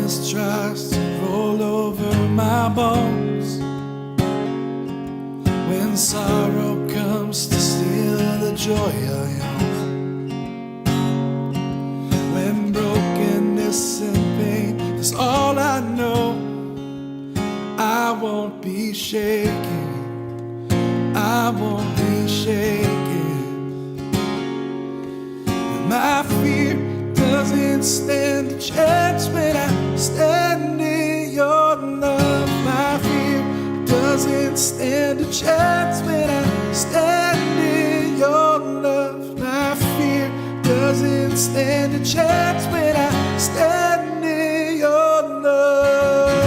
Darkness tries to roll over my bones. When sorrow comes to steal the joy I own. When brokenness and pain is all I know, I won't be shaken, I won't be shaken. My fear doesn't stand a chance when I stand in your love. My fear doesn't stand a chance when I stand in your love. My fear doesn't stand a chance when I stand in your love.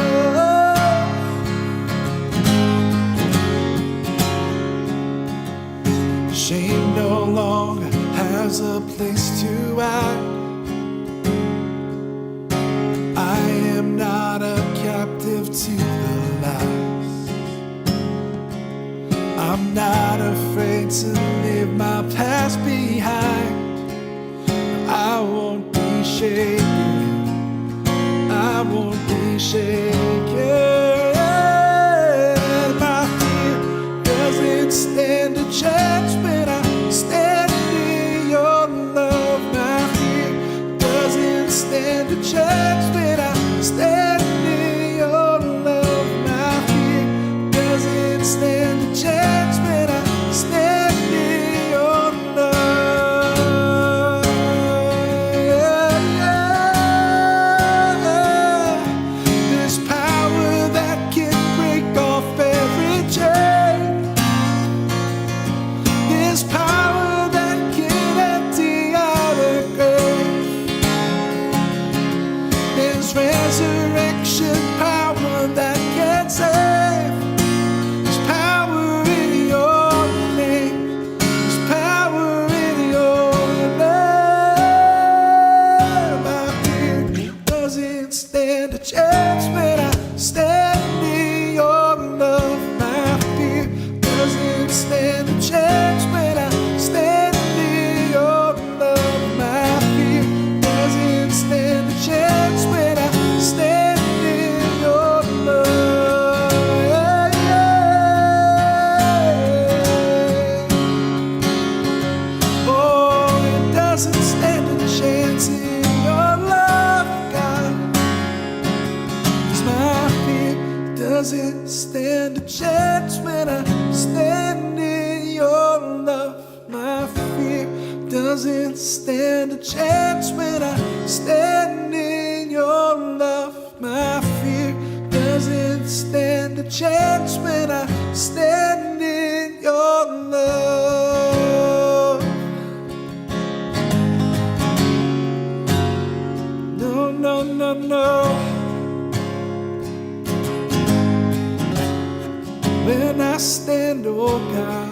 Shame no longer has a place to hide. I am not a captive to the lies. I'm not afraid to leave my past behind. I won't be shaken, I won't be shaken. My fear doesn't stand a chance when I stand in your love. My fear doesn't stand a chance when I stand in your love. My fear doesn't stand a chance when I stand in your love. There's power that can break off every chain. There's power that can empty out a grave. There's resurrection power that can save. There's power in your name. There's power in your name. My fear doesn't stand a chance when I stand in your love. My fear doesn't stand a chance when I stand in your love. My fear doesn't stand a chance when I stand in your love. Oh, it doesn't stand a chance in your love, God. 'Cause my fear doesn't stand a chance when I stand in your love. My fear doesn't stand a chance when I stand in your love. My fear doesn't stand a chance when I stand in your love. No, no, no, no. When I stand, oh God,